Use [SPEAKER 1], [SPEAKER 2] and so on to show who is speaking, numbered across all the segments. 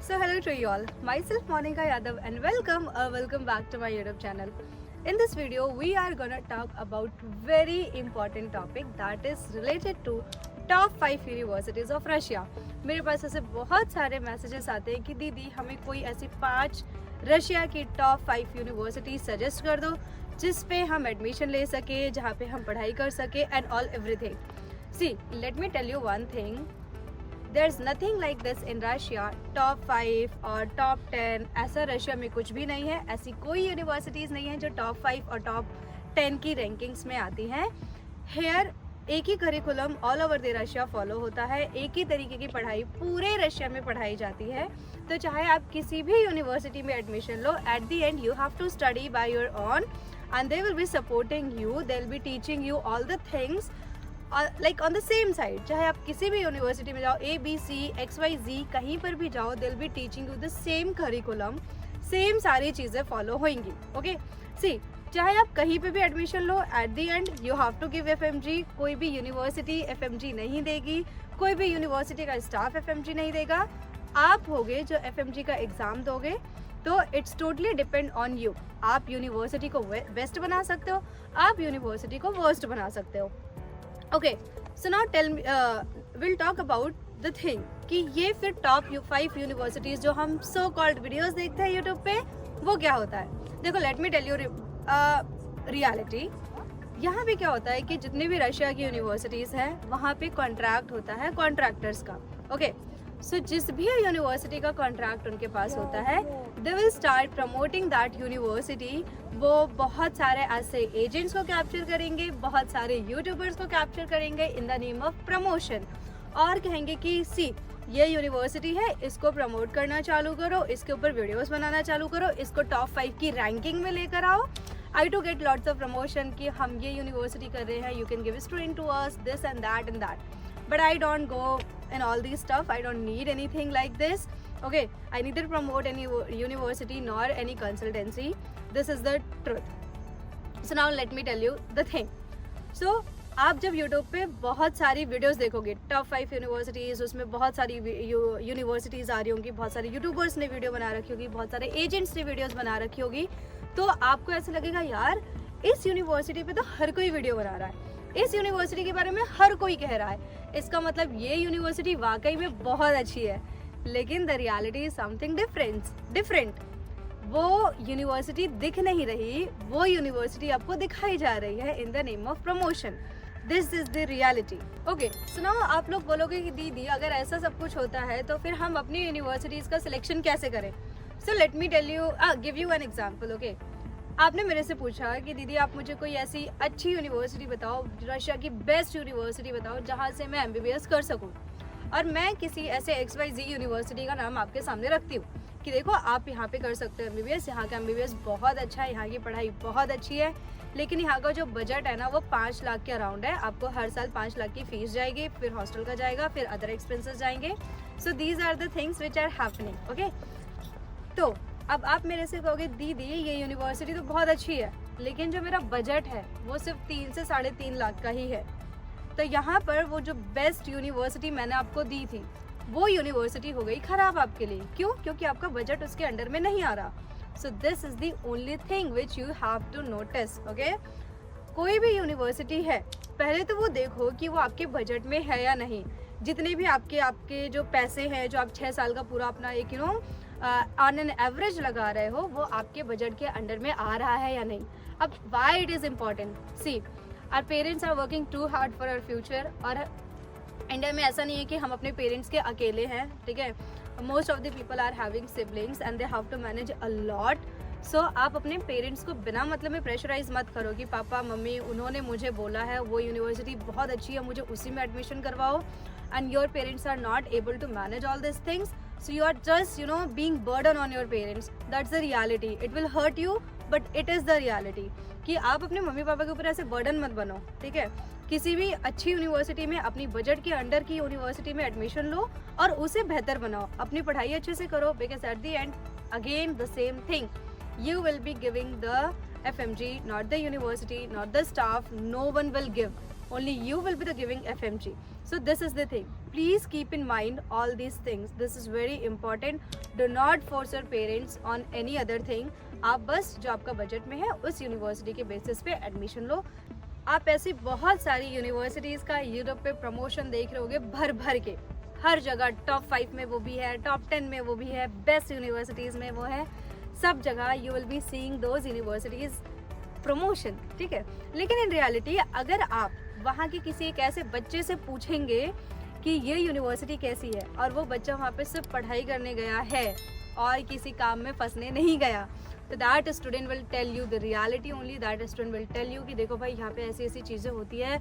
[SPEAKER 1] So hello to you all. Myself Monica Yadav and welcome back to my YouTube channel. In this video we are gonna talk about very important topic that is related to top 5 universities of Russia. मेरे पास ऐसे बहुत सारे messages आते हैं कि दीदी हमें कोई ऐसी 5 रशिया की टॉप 5 यूनिवर्सिटी सजेस्ट कर दो जिस पे हम एडमिशन ले सके, जहाँ पे हम पढ़ाई कर सके and all everything. See, let me tell you one thing. There's nothing like this in Russia. Top 5 और टॉप 10 ऐसा रशिया में कुछ भी नहीं है. ऐसी कोई यूनिवर्सिटीज़ नहीं है जो टॉप 5 और टॉप 10 की रैंकिंग्स में आती हैं. हेयर एक ही curriculum all over the Russia follow होता है. एक ही तरीके की पढ़ाई पूरे रशिया में पढ़ाई जाती है. तो चाहे आप किसी भी यूनिवर्सिटी में एडमिशन लो, at the end you have to study by your own and they will be supporting you. They will be teaching you all the things like on the same side. चाहे आप किसी भी university में जाओ, ABC, XYZ कहीं पर भी जाओ, दे will be teaching you the same curriculum. Same सारी चीज़ें फॉलो होंगी. ओके सी, चाहे आप कहीं पे भी एडमिशन लो, at the end you have to give FMG. कोई भी यूनिवर्सिटी FMG नहीं देगी, कोई भी यूनिवर्सिटी का स्टाफ FMG नहीं देगा. आप होगे जो FMG का एग्ज़ाम दोगे. तो it's totally depend on you. आप यूनिवर्सिटी को बेस्ट बना सकते हो, आप यूनिवर्सिटी को वर्स्ट बना सकते हो. Okay, so now tell me, will talk about the thing कि ये फिर टॉप 5 यूनिवर्सिटीज़ जो हम सो कॉल्ड वीडियोस देखते हैं यूट्यूब पे, वो क्या होता है. देखो, let me tell you reality. यहाँ पे क्या होता है कि जितने भी रशिया की यूनिवर्सिटीज़ हैं वहाँ पे कॉन्ट्रैक्ट होता है कॉन्ट्रैक्टर्स का. ओके, सो जिस भी यूनिवर्सिटी का कॉन्ट्रैक्ट उनके पास होता है, they will start promoting that university. वो बहुत सारे ऐसे एजेंट्स को कैप्चर करेंगे, बहुत सारे यूट्यूबर्स को कैप्चर करेंगे in the name of promotion, और कहेंगे कि सी ये यूनिवर्सिटी है, इसको प्रमोट करना चालू करो, इसके ऊपर वीडियोस बनाना चालू करो, इसको टॉप 5 की रैंकिंग में लेकर आओ. I to get lots of promotion कि हम ये यूनिवर्सिटी कर रहे हैं, you can give student to us, this and that. But I don't go in all these stuff. I don't need anything like this. Okay, I neither promote any university nor any consultancy. This is the truth. So now let me tell you the thing. So आप जब YouTube पे बहुत सारी videos देखोगे top 5 universities, उसमें बहुत सारी universities आ रही होंगी, बहुत सारे यूट्यूबर्स ने वीडियो बना रखी होगी, बहुत सारे एजेंट्स ने वीडियोस बना रखी होगी, तो आपको ऐसा लगेगा यार इस यूनिवर्सिटी पे तो हर कोई वीडियो बना रहा है, इस यूनिवर्सिटी के बारे में हर कोई कह रहा है, इसका मतलब ये यूनिवर्सिटी वाकई में बहुत अच्छी है. लेकिन the reality is something different. वो यूनिवर्सिटी दिख नहीं रही, वो यूनिवर्सिटी आपको दिखाई जा रही है in the name of promotion. This is the reality. Okay, so now आप लोग बोलोगे कि दीदी अगर ऐसा सब कुछ होता है तो फिर हम अपनी यूनिवर्सिटीज़ का सिलेक्शन कैसे करें. So let me tell you, give you an example. Okay, आपने मेरे से पूछा कि दीदी आप मुझे कोई ऐसी अच्छी यूनिवर्सिटी बताओ, रशिया की बेस्ट यूनिवर्सिटी बताओ जहाँ से मैं MBBS कर सकूँ. और मैं किसी ऐसे XYZ यूनिवर्सिटी का नाम आपके सामने रखती हूँ कि देखो आप यहाँ पे कर सकते हो MBBS, यहाँ का MBBS बहुत अच्छा है, यहाँ की पढ़ाई बहुत अच्छी है, लेकिन यहाँ का जो बजट है ना वो 5 लाख के अराउंड है. आपको हर साल 5 लाख की फीस जाएगी, फिर हॉस्टल का जाएगा, फिर अदर एक्सपेंसेस जाएंगे. So these are the things which are happening. Okay, तो अब आप मेरे से कहोगे दीदी ये यूनिवर्सिटी तो बहुत अच्छी है, लेकिन जो मेरा बजट है वो सिर्फ 3 से 3.5 लाख का ही है. तो यहाँ पर वो जो बेस्ट यूनिवर्सिटी मैंने आपको दी थी वो यूनिवर्सिटी हो गई खराब आपके लिए. क्यों? क्योंकि आपका बजट उसके अंडर में नहीं आ रहा. So this is the only thing which you have to notice. Okay, कोई भी यूनिवर्सिटी है, पहले तो वो देखो कि वो आपके बजट में है या नहीं. जितने भी आपके जो पैसे हैं, जो आप 6 साल का पूरा अपना एक ऑन एन एवरेज लगा रहे हो, वो आपके बजट के अंडर में आ रहा है या नहीं. अब why it is important. See, our parents are working too hard for our future. और इंडिया में ऐसा नहीं है कि हम अपने पेरेंट्स के अकेले हैं, ठीक है. Most of the people are having siblings and they have to manage a lot. So आप अपने पेरेंट्स को बिना मतलब में प्रेशराइज मत करो कि पापा मम्मी उन्होंने मुझे बोला है वो यूनिवर्सिटी बहुत अच्छी है, मुझे उसी में एडमिशन करवाओ, and your parents are not able to manage all this things. So you are just being burden on your parents. That's the reality. It will hurt you, but it is the reality. कि आप अपने mummy papa के ऊपर ऐसे burden मत बनो, ठीक है. किसी भी अच्छी यूनिवर्सिटी में अपनी बजट के अंडर की यूनिवर्सिटी में एडमिशन लो और उसे बेहतर बनाओ, अपनी पढ़ाई अच्छे से करो, because at the and again the same thing, you will be giving the FMG, not the university, not the staff. No one will give. Only you will be the giving FMG. So this is the thing. Please keep in mind all these things. This is very important. Do not force your parents on any other thing. आप बस जो आपका budget में है उस university के basis पे admission लो। आप ऐसी बहुत सारी यूनिवर्सिटीज़ का यूरोप पे प्रमोशन देख रहे होगे भर भर के, हर जगह टॉप 5 में वो भी है, टॉप 10 में वो भी है, बेस्ट यूनिवर्सिटीज़ में वो है, सब जगह you will be seeing those universities promotion, ठीक है। लेकिन इन रियलिटी अगर आप वहाँ के किसी एक ऐसे बच्चे से पूछेंगे कि ये यूनिवर्सिटी कैसी है, और वो बच्चा वहाँ पे सिर्फ पढ़ाई करने गया है और किसी काम में फंसने नहीं गया, तो that student will tell you the reality only. That student will tell you कि देखो भाई यहाँ पे ऐसी ऐसी चीज़ें होती है,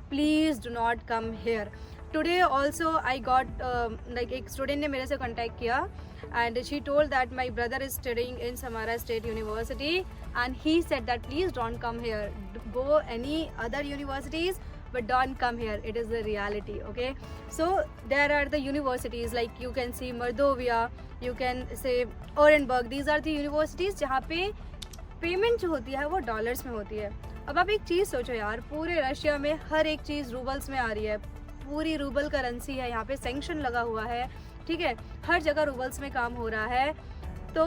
[SPEAKER 1] please do not come here. Today also I got like एक स्टूडेंट ने मेरे से कॉन्टैक्ट किया and she told that my brother is studying in Samara state university and he said that please don't come here, go any other universities but don't come here. It is the reality, okay? So there are the universities like you can see Mordovia, you can say Orenburg. These are the universities जहाँ पे payment जो होती है वो dollars में होती है। अब आप एक चीज़ सोचो यार, पूरे रशिया में हर एक चीज़ रूबल्स में आ रही है, पूरी रूबल करेंसी है, यहाँ पे सैंक्शन लगा हुआ है, ठीक है, हर जगह रूबल्स में काम हो रहा है, तो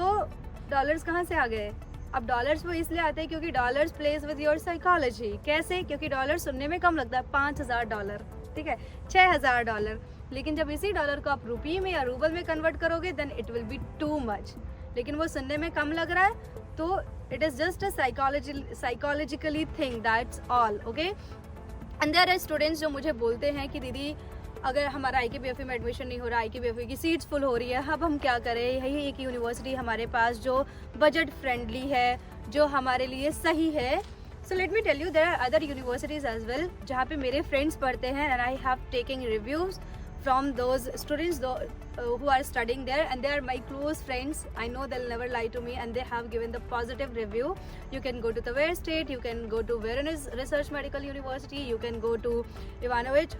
[SPEAKER 1] डॉलर्स कहाँ से आ गए? अब डॉलर्स वो इसलिए आते हैं क्योंकि dollars place with your psychology. कैसे? क्योंकि डॉलर सुनने में कम लगता है, $5000, ठीक है, $6000, लेकिन जब इसी डॉलर को आप रुपये में या रूबल में कन्वर्ट करोगे then it will be too much. लेकिन वो सुनने में कम लग रहा है, तो it is just a psychologically thing, that's all, okay. And there are students जो मुझे बोलते हैं कि दीदी अगर हमारा IKBFE में एडमिशन नहीं हो रहा, IKBFE की सीट्स फुल हो रही है, अब हम क्या करें? यही एक यूनिवर्सिटी हमारे पास जो बजट फ्रेंडली है, जो हमारे लिए सही है। So let me tell you there are other universities as well जहाँ पे मेरे फ्रेंड्स पढ़ते हैं and I have taking reviews from those students who are studying there, and they are my close friends. I know they'll never lie to me, and they have given the positive review. You can go to the Tver State, you can go to Voronezh Research Medical University, you can go to Ivanovic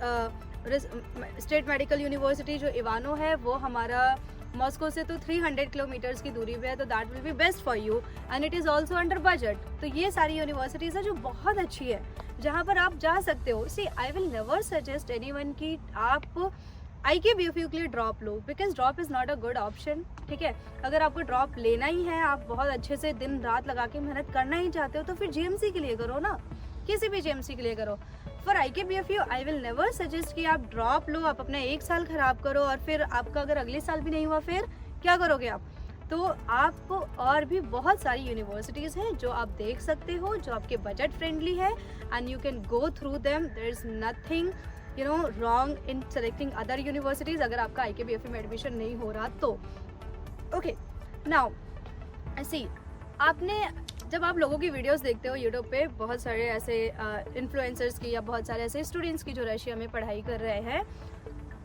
[SPEAKER 1] State Medical University. जो इवानो है वो हमारा Moscow से तो 300 kilometres की दूरी पे है, तो that will be best for you and it is also under budget. तो ये सारी यूनिवर्सिटीज़ है जो बहुत अच्छी है, जहाँ पर आप जा सकते हो। See I will never suggest anyone कि आप IKBFE के लिए ड्रॉप लो, because drop is not a good option, ठीक है। अगर आपको ड्रॉप लेना ही है, आप बहुत अच्छे से दिन रात लगा के मेहनत करना ही चाहते हो, तो फिर GMC के लिए करो ना, किसी भी GMC के लिए करो। For IKBFE I will never suggest कि आप ड्रॉप लो, आप अपना एक साल ख़राब करो और फिर आपका अगर अगले साल भी नहीं हुआ फिर क्या करोगे आप? तो आपको और भी बहुत सारी यूनिवर्सिटीज़ हैं जो आप देख सकते हो, जो आपके बजट फ्रेंडली है and you can go through them. There is nothing wrong in selecting other universities अगर आपका IKBFE में एडमिशन नहीं हो रहा तो। ओके, नाउ सी आपने जब आप लोगों की वीडियोस देखते हो यूट्यूब पे, बहुत सारे ऐसे इन्फ्लुएंसर्स की या बहुत सारे ऐसे स्टूडेंट्स की जो रशिया में पढ़ाई कर रहे हैं,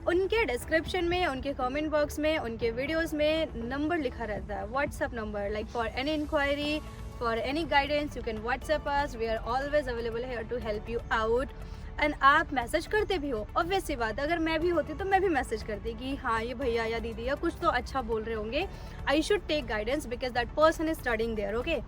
[SPEAKER 1] उनके डिस्क्रिप्शन में, उनके कमेंट बॉक्स में, उनके वीडियोस में नंबर लिखा रहता है, WhatsApp number, like for any inquiry, for any guidance you can WhatsApp us, we are always available here to help you out. And आप मैसेज करते भी हो, ऑब्वियस सी बात, अगर मैं भी होती तो मैं भी मैसेज करती कि हाँ ये भैया या दीदी या कुछ तो अच्छा बोल रहे होंगे, I should take guidance because that person is studying there, okay.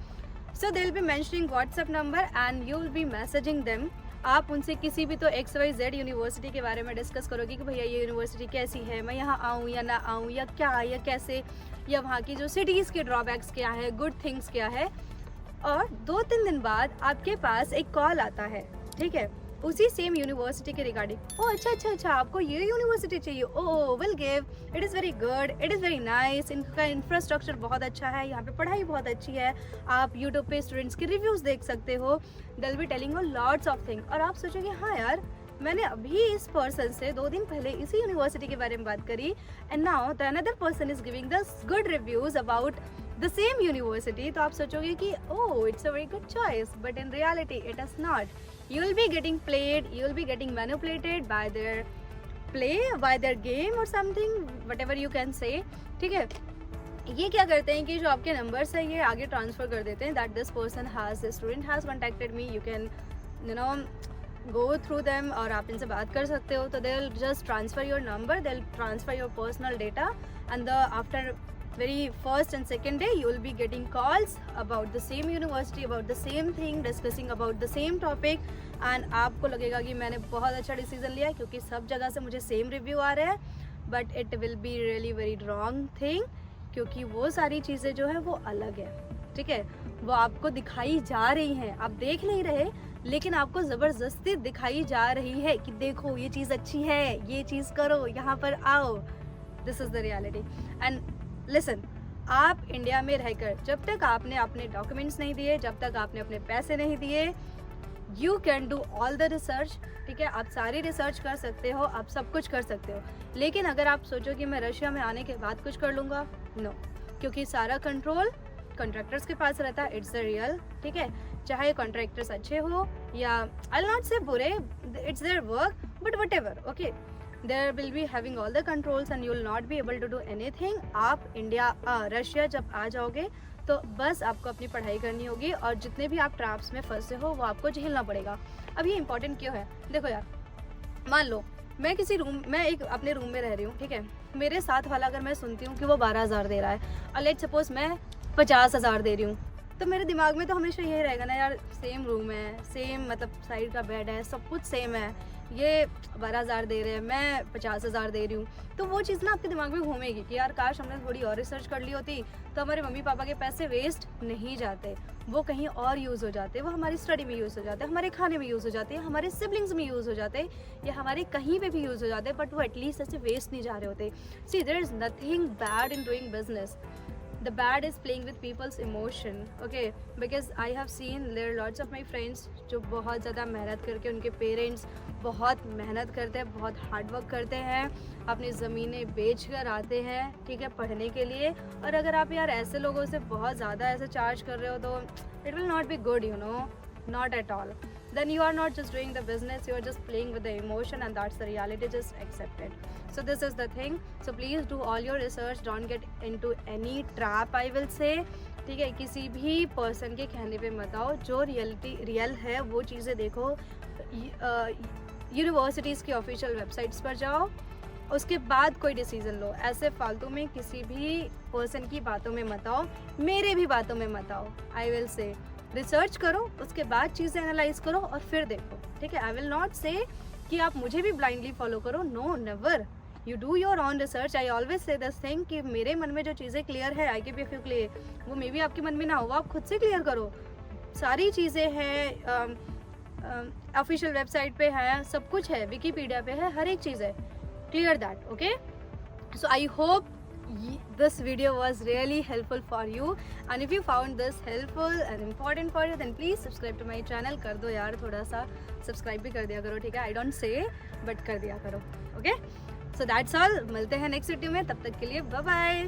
[SPEAKER 1] So they will be mentioning WhatsApp number and you will be messaging them. आप उनसे किसी भी तो XYZ यूनिवर्सिटी के बारे में डिस्कस करोगे कि भैया ये यूनिवर्सिटी कैसी है, मैं यहाँ आऊँ या ना आऊँ, या क्या या कैसे, या वहाँ की जो सिटीज़ के ड्रॉबैक्स क्या है, गुड थिंग्स क्या है। और 2-3 दिन बाद आपके पास एक कॉल आता है, ठीक है, उसी सेम यूनिवर्सिटी के रिगार्डिंग। ओ अच्छा आपको ये यूनिवर्सिटी चाहिए, ओ will give, it is very good, it is very nice, इनका इंफ्रास्ट्रक्चर बहुत अच्छा है, यहाँ पे पढ़ाई बहुत अच्छी है, आप यूट्यूब पे स्टूडेंट्स के रिव्यूज़ देख सकते हो, दे will be telling you lots of thing. और आप सोचोगे हाँ यार, मैंने अभी इस पर्सन से 2 दिन पहले इसी यूनिवर्सिटी के बारे में बात करी and now the another person is giving the good reviews about the same university. तो आप सोचोगे कि oh it's a very good choice, but in reality it is not. You will be getting played, you will be getting manipulated by their play, by their game or something, whatever you can say, ठीक है। ये क्या करते हैं कि जो आपके numbers है ये आगे ट्रांसफ़र कर देते हैं, that this person has, this student has contacted me, you can go through them और आप इनसे बात कर सकते हो। तो they will just transfer your number, they will transfer your personal data and after very first and second day you will be getting calls about the same university, about the same thing, discussing about the same topic and आपको लगेगा कि मैंने बहुत अच्छा decision लिया है क्योंकि सब जगह से मुझे सेम रिव्यू आ रहा है, but it will be really very wrong thing क्योंकि वो सारी चीज़ें जो है वो अलग है, ठीक है। वो आपको दिखाई जा रही हैं, आप देख नहीं रहे, लेकिन आपको ज़बरदस्ती दिखाई जा रही है कि देखो ये चीज़ अच्छी है, ये चीज़ करो, यहाँ पर आओ। This is the reality. And listen, आप इंडिया में रहकर जब तक आपने अपने डॉक्यूमेंट्स नहीं दिए, जब तक आपने अपने पैसे नहीं दिए, you can do all the research, ठीक है। आप सारी रिसर्च कर सकते हो, आप सब कुछ कर सकते हो, लेकिन अगर आप सोचो कि मैं रशिया में आने के बाद कुछ कर लूँगा, नो, क्योंकि सारा कंट्रोल कॉन्ट्रैक्टर्स के पास रहता है। इट्स द रियल, ठीक है। चाहे कॉन्ट्रैक्टर्स अच्छे हो या आई विल नॉट से बुरे, it's their work, but whatever, okay, there will be having all the controls and you will not be able to do anything. आप Russia जब आ जाओगे तो बस आपको अपनी पढ़ाई करनी होगी और जितने भी आप ट्रैप्स में फंसे हो वो आपको झेलना पड़ेगा। अब ये इंपॉर्टेंट क्यों है? देखो यार, मान लो मैं एक अपने रूम में रह रही हूँ, ठीक है। मेरे साथ वाला अगर मैं सुनती हूँ कि वो 12,000 दे रहा है और लेट सपोज मैं 50,000 दे रही हूँ, तो मेरे दिमाग में तो हमेशा यही रहेगा ना यार, सेम रूम है, सेम मतलब साइड का बेड है, सब कुछ सेम है, ये 12,000 दे रहे हैं, मैं 50,000 दे रही हूँ। तो वो चीज़ ना आपके दिमाग में घूमेगी कि यार काश हमने थोड़ी और रिसर्च कर ली होती तो हमारे मम्मी पापा के पैसे वेस्ट नहीं जाते, वो कहीं और यूज़ हो जाते, वो हमारी स्टडी में यूज़ हो जाते, हमारे खाने में यूज़ हो जाते, हमारे सिबलिंग्स में यूज़ हो जाते, या हमारे कहीं पे भी यूज़ हो जाते, बट वो एटलीस्ट ऐसे वेस्ट नहीं जा रहे होते। See there is nothing bad in doing business, the bad is playing with people's emotion, okay, because I have seen there are lots of my friends जो बहुत ज़्यादा मेहनत करके, उनके पेरेंट्स बहुत मेहनत करते हैं, बहुत हार्ड वर्क करते हैं, अपनी ज़मीनें बेच कर आते हैं, ठीक है, पढ़ने के लिए। और अगर आप यार ऐसे लोगों से बहुत ज़्यादा ऐसे चार्ज कर रहे हो तो it will not be good, you know, not at all. Then you are not just doing the business, you are just playing with the emotion, and that's the reality, just accept it. So this is the thing, so please do all your research, don't get into any trap, I will say, ठीक है। किसी भी person के कहने पे मत आओ, जो रियल है वो चीज़ें देखो। यूनिवर्सिटीज़ की ऑफिशियल वेबसाइट्स पर जाओ, उसके बाद कोई डिसीज़न लो। ऐसे फालतू में किसी भी पर्सन की बातों में मत आओ, मेरे भी बातों में मत आओ। आई विल से रिसर्च करो, उसके बाद चीज़ें एनालाइज करो और फिर देखो, ठीक है। आई विल नॉट से कि आप मुझे भी ब्लाइंडली फॉलो करो, no, never. You do your own research. I always say this thing कि मेरे मन में जो चीज़ें क्लियर है, आई कीप यू क्लियर, वो मे बी आपके मन में ना हो, आप खुद से क्लियर करो। सारी चीज़ें हैं, ऑफिशियल वेबसाइट पे है, सब कुछ है, विकीपीडिया पे है, हर एक चीज़ है। Clear that, okay. So I hope this video was really helpful for you, and if you found this helpful and important for you, then please subscribe to my channel। कर दो यार, थोड़ा सा सब्सक्राइब भी कर दिया करो, ठीक है। आई डोंट से बट कर दिया करो, ओके। सो दैट्स ऑल, मिलते हैं नेक्स्ट वीडियो में, तब तक के लिए बाय बाय।